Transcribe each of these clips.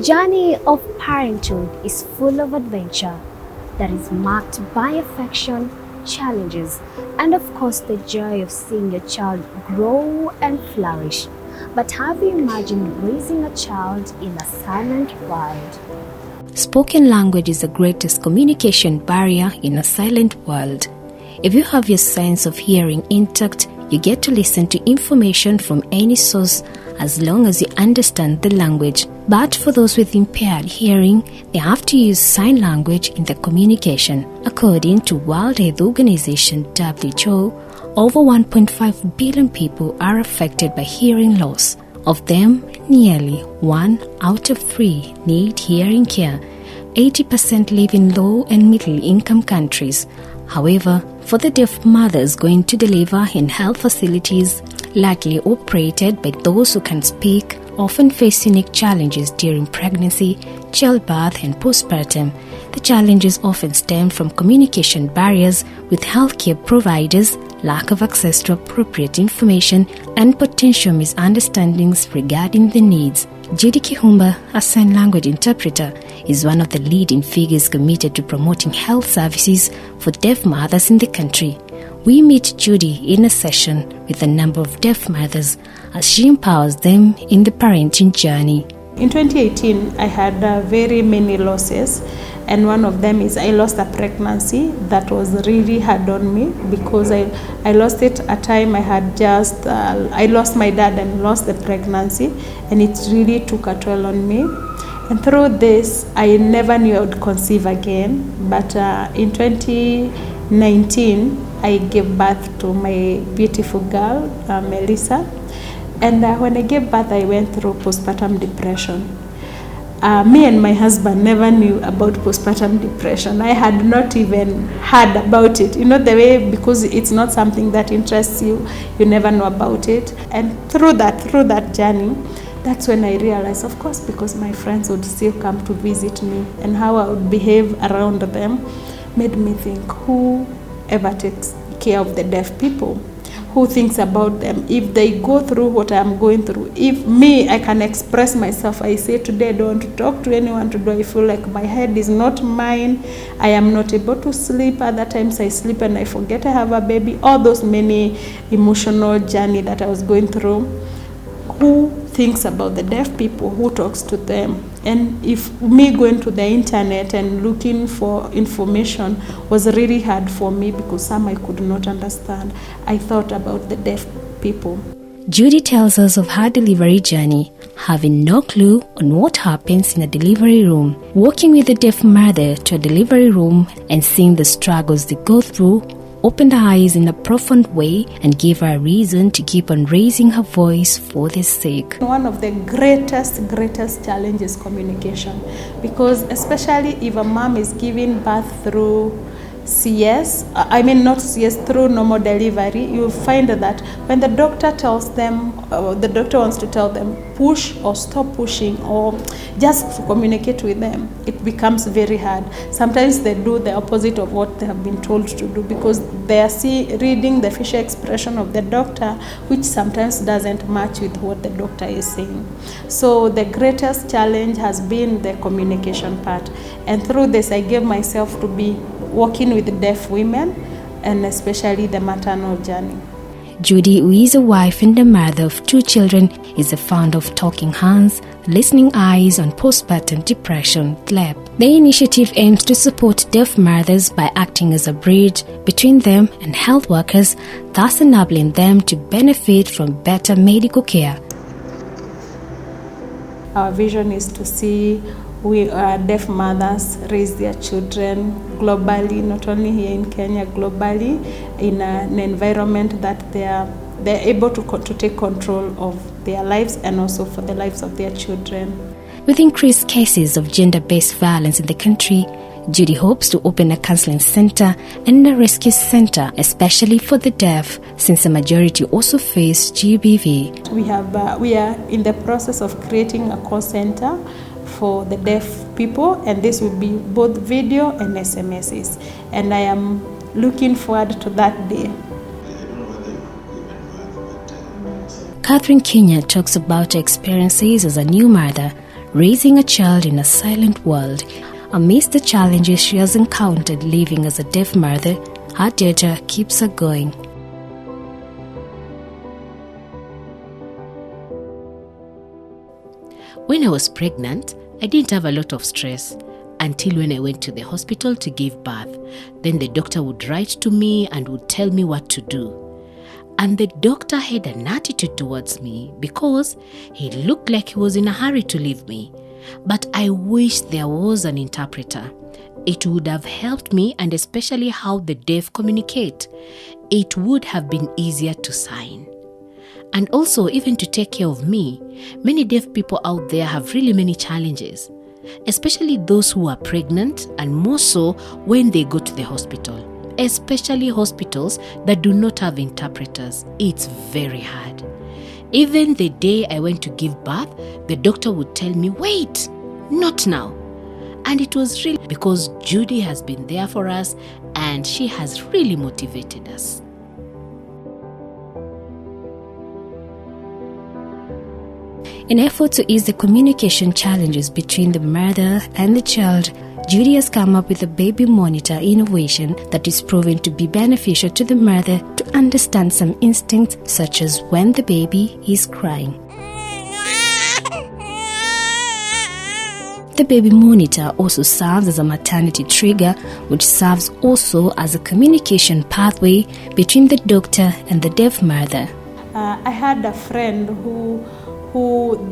journey of parenthood is full of adventure that is marked by affection, challenges, and of course the joy of seeing your child grow and flourish. But have you imagined raising a child in a silent world? Spoken language is the greatest communication barrier in a silent world. If you have your sense of hearing intact, you get to listen to information from any source as long as you understand the language. But for those with impaired hearing, they have to use sign language in their communication. According to World Health Organization (WHO), over 1.5 billion people are affected by hearing loss. Of them, nearly 1 out of 3 need hearing care. 80% live in low and middle income countries. However, for the deaf mothers going to deliver in health facilities largely operated by those who can speak, often face unique challenges during pregnancy, childbirth, and postpartum. The challenges often stem from communication barriers with healthcare providers, lack of access to appropriate information, and potential misunderstandings regarding the needs. Judy Kihumba, a sign language interpreter, is one of the leading figures committed to promoting health services for deaf mothers in the country. We meet Judy in a session with a number of deaf mothers as she empowers them in the parenting journey. In 2018, I had very many losses, and one of them is I lost a pregnancy that was really hard on me because I lost it at a time I had just, I lost my dad and lost the pregnancy, and it really took a toll on me. And through this, I never knew I would conceive again, but in 2019, I gave birth to my beautiful girl, Melissa. And when I gave birth, I went through postpartum depression. Me and my husband never knew about postpartum depression. I had not even heard about it. You know, the way, because it's not something that interests you, you never know about it. And through that journey, that's when I realized, of course, because my friends would still come to visit me and how I would behave around them made me think, who ever takes care of the deaf people? Who thinks about them? If they go through what I'm going through, if me, I can express myself. I say today I don't want to talk to anyone today. I feel like my head is not mine. I am not able to sleep. Other times I sleep and I forget I have a baby. All those many emotional journey that I was going through. Who thinks about the deaf people? Who talks to them? And if me going to the internet and looking for information was really hard for me because some I could not understand, I thought about the deaf people. Judy tells us of her delivery journey, having no clue on what happens in a delivery room, walking with a deaf mother to a delivery room and seeing the struggles they go through, opened her eyes in a profound way and gave her a reason to keep on raising her voice for their sake. One of the greatest challenges is communication, because especially if a mom is giving birth through through normal delivery, you'll find that when the doctor tells them, the doctor wants to tell them, push or stop pushing or just to communicate with them, it becomes very hard. Sometimes they do the opposite of what they have been told to do because they are reading the facial expression of the doctor, which sometimes doesn't match with what the doctor is saying. So the greatest challenge has been the communication part. And through this, I gave myself to be working with deaf women, and especially the maternal journey. Judy, who is a wife and a mother of 2 children, is the founder of Talking Hands, Listening Eyes on Postpartum Depression, TLEP. The initiative aims to support deaf mothers by acting as a bridge between them and health workers, thus enabling them to benefit from better medical care. Our vision is to see deaf mothers raise their children globally, not only here in Kenya, globally, in an environment that they're able to take control of their lives and also for the lives of their children. With increased cases of gender-based violence in the country, Judy hopes to open a counseling center and a rescue center, especially for the deaf, since the majority also face GBV. We are in the process of creating a call center for the deaf people, and this will be both video and SMSs. And I am looking forward to that day. Catherine Kenya talks about her experiences as a new mother, raising a child in a silent world. Amidst the challenges she has encountered living as a deaf mother, her daughter keeps her going. When I was pregnant, I didn't have a lot of stress until when I went to the hospital to give birth. Then the doctor would write to me and would tell me what to do. And the doctor had an attitude towards me because he looked like he was in a hurry to leave me. But I wish there was an interpreter. It would have helped me, and especially how the deaf communicate. It would have been easier to sign. And also, even to take care of me, many deaf people out there have really many challenges, especially those who are pregnant, and more so when they go to the hospital, especially hospitals that do not have interpreters. It's very hard. Even the day I went to give birth, the doctor would tell me, "Wait, not now." And it was really because Judy has been there for us, and she has really motivated us. In an effort to ease the communication challenges between the mother and the child, Judy has come up with a baby monitor innovation that is proven to be beneficial to the mother to understand some instincts, such as when the baby is crying. The baby monitor also serves as a maternity trigger, which serves also as a communication pathway between the doctor and the deaf mother. I had a friend who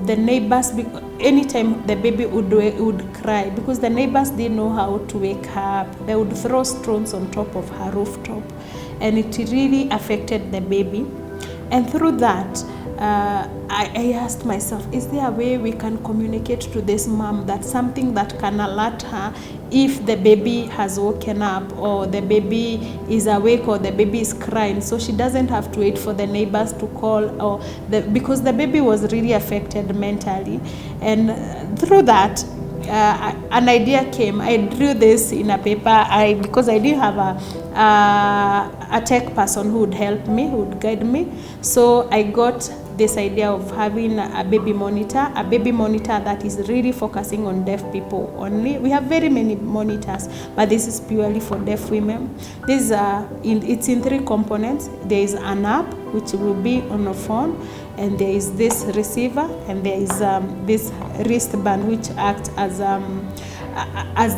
the neighbors, anytime the baby would cry, because the neighbors didn't know how to wake her up, they would throw stones on top of her rooftop, and it really affected the baby. And through that, I asked myself, is there a way we can communicate to this mom that something that can alert her if the baby has woken up, or the baby is awake, or the baby is crying, so she doesn't have to wait for the neighbors to call, or because the baby was really affected mentally. And through that, an idea came. I drew this in a paper because I didn't have a tech person who would help me, who would guide me. So I got this idea of having a baby monitor that is really focusing on deaf people only. We have very many monitors, but this is purely for deaf women. It's in 3 components. There is an app which will be on a phone, and there is this receiver, and there is this wristband which acts as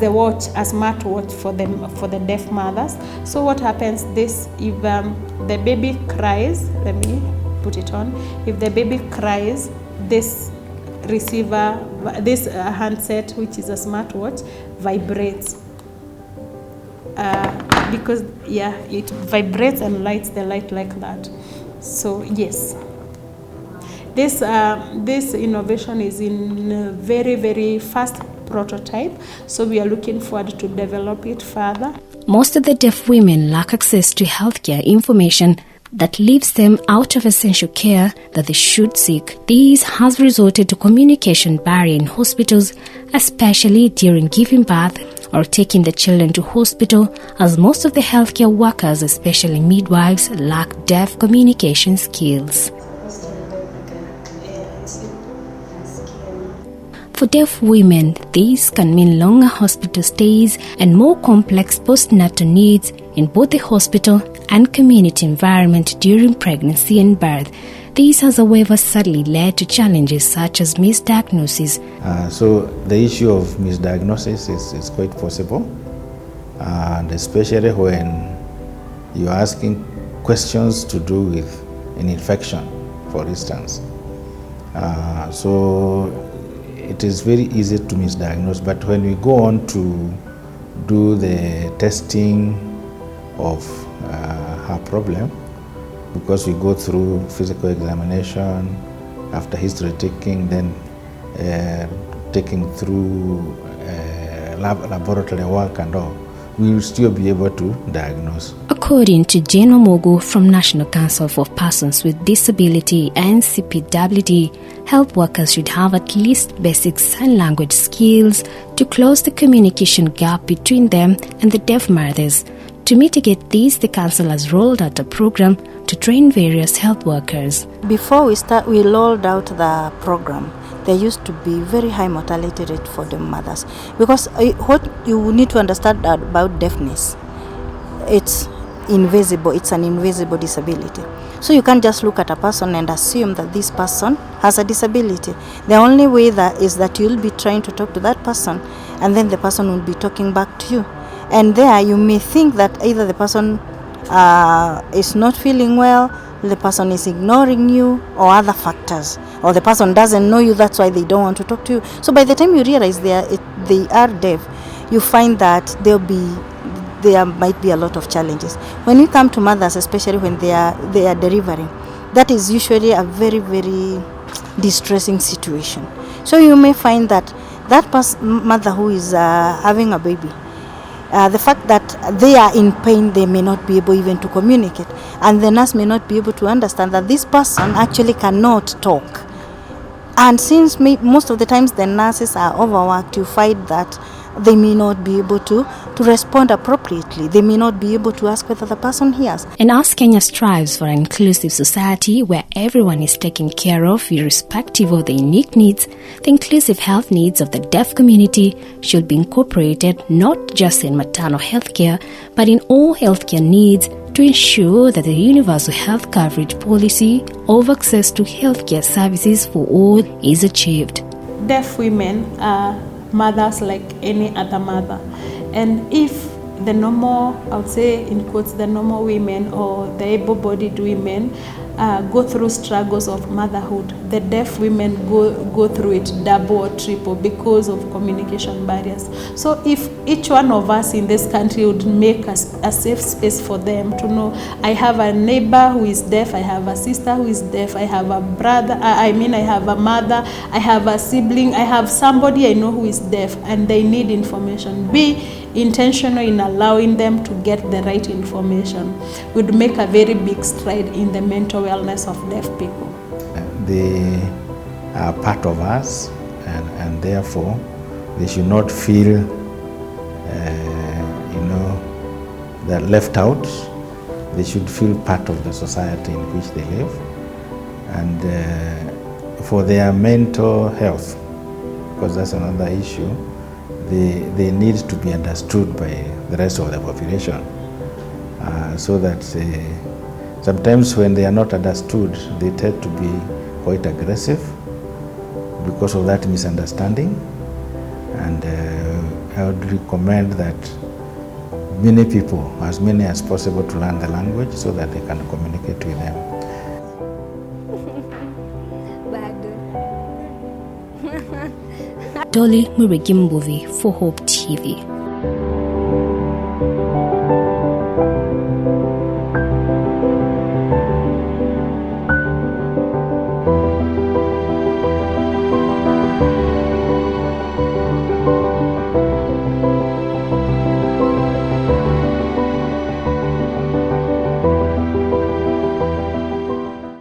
the watch, a smartwatch for the deaf mothers. So what happens? If the baby cries, let me put it on. If the baby cries, this receiver, this handset, which is a smartwatch, vibrates. Because it vibrates and lights the light like that. So yes, this innovation is in a very, very fast prototype, so we are looking forward to develop it further. Most of the deaf women lack access to healthcare information that leaves them out of essential care that they should seek. This has resulted to communication barrier in hospitals, especially during giving birth or taking the children to hospital, as most of the healthcare workers, especially midwives, lack deaf communication skills. For deaf women, this can mean longer hospital stays and more complex postnatal needs in both the hospital and community environment during pregnancy and birth. This has, however, sadly led to challenges such as misdiagnosis. So the issue of misdiagnosis is quite possible, and especially when you're asking questions to do with an infection, for instance. So it is very easy to misdiagnose, but when we go on to do the testing of her problem, because we go through physical examination, after history taking, then taking through laboratory work and all, we will still be able to diagnose. According to Jane Omogo from National Council for Persons with Disability and CPWD, health workers should have at least basic sign language skills to close the communication gap between them and the deaf mothers. To mitigate this, the Council has rolled out a program to train various health workers. Before we start, we rolled out the program. there used to be very high mortality rate for the mothers. Because what you need to understand about deafness, it's invisible. It's an invisible disability. So you can't just look at a person and assume that this person has a disability. The only way that is that you'll be trying to talk to that person, and then the person will be talking back to you. And there you may think that either the person is not feeling well, the person is ignoring you, or other factors, or the person doesn't know you, that's why they don't want to talk to you. So by the time you realize they are deaf, you find that there might be a lot of challenges. When you come to mothers, especially when they are delivering, that is usually a very, very distressing situation. So you may find that mother who is having a baby, the fact that they are in pain, they may not be able even to communicate, and the nurse may not be able to understand that this person actually cannot talk. And since most of the times the nurses are overworked, you find that they may not be able to respond appropriately. They may not be able to ask whether the person hears. And as Kenya strives for an inclusive society where everyone is taken care of irrespective of the unique needs, the inclusive health needs of the deaf community should be incorporated not just in maternal health care, but in all healthcare needs to ensure that the universal health coverage policy of access to healthcare services for all is achieved. Deaf women are mothers like any other mother. And if the normal, I would say in quotes, the normal women or the able-bodied women go through struggles of motherhood, the deaf women go through it double or triple because of communication barriers. So if each one of us in this country would make a safe space for them to know, I have a neighbor who is deaf, I have a sister who is deaf, I have a brother, I have a mother, I have a sibling, I have somebody I know who is deaf and they need information. Be intentional in allowing them to get the right information would make a very big stride in the mental wellness of deaf people. They are part of us, and therefore they should not feel they're left out. They should feel part of the society in which they live, and for their mental health, because that's another issue, they need to be understood by the rest of the population, so that sometimes when they are not understood, they tend to be quite aggressive because of that misunderstanding. And I would recommend that many people, as many as possible, to learn the language so that they can communicate with them. Dolly Murigimbovi for Hope TV.